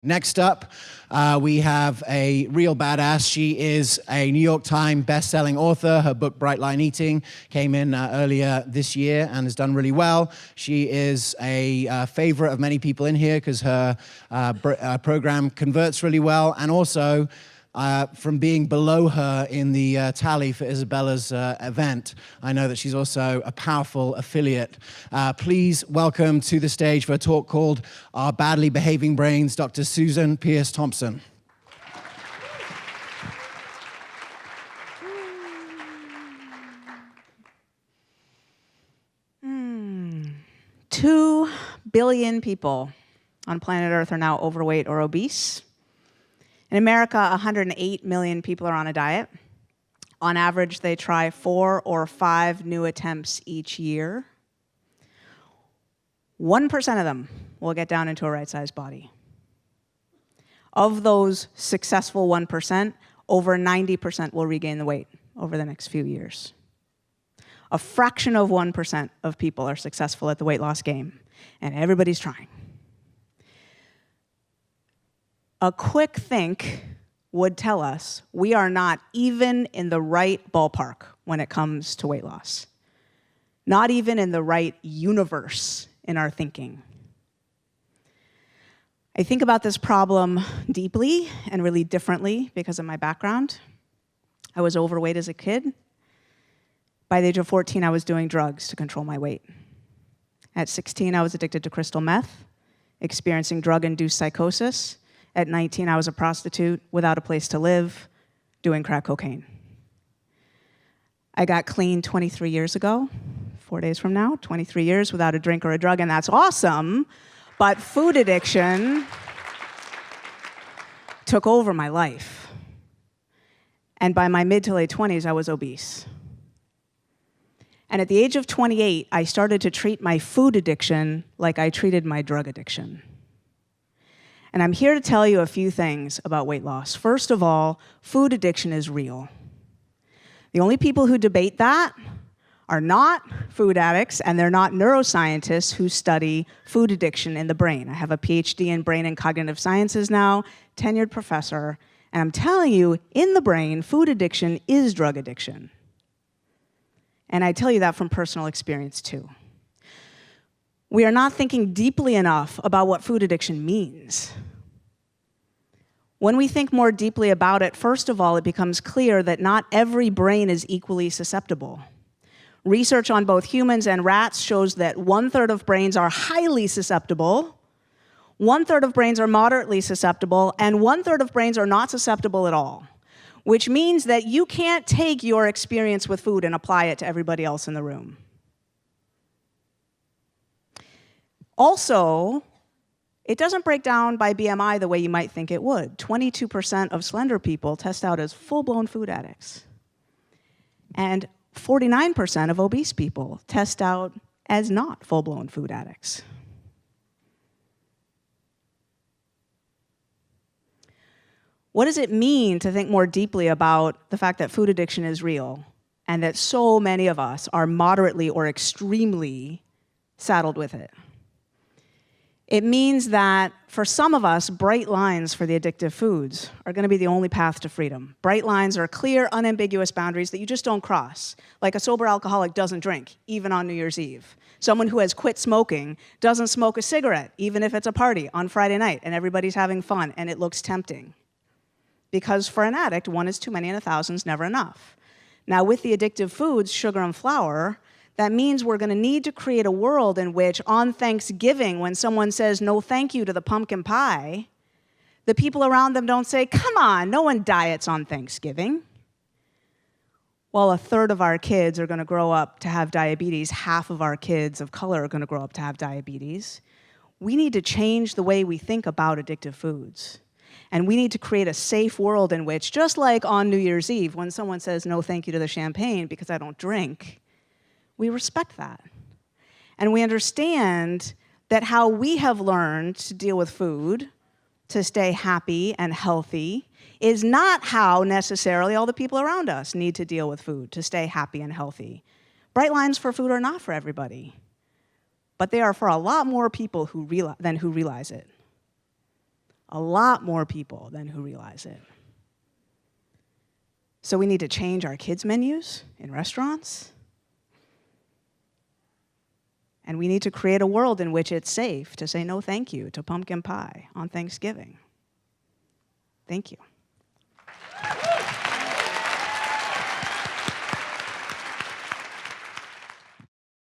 Next up, we have a real badass. She is a New York Times best-selling author. Her book, Bright Line Eating, came in earlier this year and has done really well. She is a favorite of many people in here because her program converts really well, and also from being below her in the tally for Isabella's event, I know that she's also a powerful affiliate. Please welcome to the stage for a talk called Our Badly Behaving Brains, Dr. Susan Pierce Thompson. Mm. 2 billion people on planet Earth are now overweight or obese. In America, 108 million people are on a diet. On average, they try 4 or 5 new attempts each year. 1% of them will get down into a right-sized body. Of those successful 1%, over 90% will regain the weight over the next few years. A fraction of 1% of people are successful at the weight loss game, and everybody's trying. A quick think would tell us we are not even in the right ballpark when it comes to weight loss. Not even in the right universe in our thinking. I think about this problem deeply and really differently because of my background. I was overweight as a kid. By the age of 14, I was doing drugs to control my weight. At 16, I was addicted to crystal meth, experiencing drug-induced psychosis. At 19, I was a prostitute without a place to live, doing crack cocaine. I got clean 23 years ago, 4 days from now, 23 years without a drink or a drug, and that's awesome, but food addiction took over my life. And by my mid to late 20s, I was obese. And at the age of 28, I started to treat my food addiction like I treated my drug addiction. And I'm here to tell you a few things about weight loss. First of all, food addiction is real. The only people who debate that are not food addicts, and they're not neuroscientists who study food addiction in the brain. I have a PhD in brain and cognitive sciences now, tenured professor, and I'm telling you, in the brain, food addiction is drug addiction. And I tell you that from personal experience too. We are not thinking deeply enough about what food addiction means. When we think more deeply about it, first of all, it becomes clear that not every brain is equally susceptible. Research on both humans and rats shows that 1/3 of brains are highly susceptible, 1/3 of brains are moderately susceptible, and 1/3 of brains are not susceptible at all, which means that you can't take your experience with food and apply it to everybody else in the room. Also, it doesn't break down by BMI the way you might think it would. 22% of slender people test out as full-blown food addicts. And 49% of obese people test out as not full-blown food addicts. What does it mean to think more deeply about the fact that food addiction is real and that so many of us are moderately or extremely saddled with it? It means that for some of us, bright lines for the addictive foods are going to be the only path to freedom. Bright lines are clear, unambiguous boundaries that you just don't cross. Like a sober alcoholic doesn't drink, even on New Year's Eve. Someone who has quit smoking doesn't smoke a cigarette, even if it's a party on Friday night and everybody's having fun and it looks tempting. Because for an addict, 1 is too many and 1,000 is never enough. Now with the addictive foods, sugar and flour, that means we're going to need to create a world in which on Thanksgiving, when someone says no thank you to the pumpkin pie, the people around them don't say, come on, no one diets on Thanksgiving. Well, 1/3 of our kids are going to grow up to have diabetes. Half of our kids of color are going to grow up to have diabetes. We need to change the way we think about addictive foods. And we need to create a safe world in which, just like on New Year's Eve, when someone says no thank you to the champagne because I don't drink, we respect that. And we understand that how we have learned to deal with food, to stay happy and healthy, is not how necessarily all the people around us need to deal with food to stay happy and healthy. Bright lines for food are not for everybody, but they are for a lot more people than who realize it. a lot more people than who realize it. So we need to change our kids' menus in restaurants. And we need to create a world in which it's safe to say no thank you to pumpkin pie on Thanksgiving. Thank you.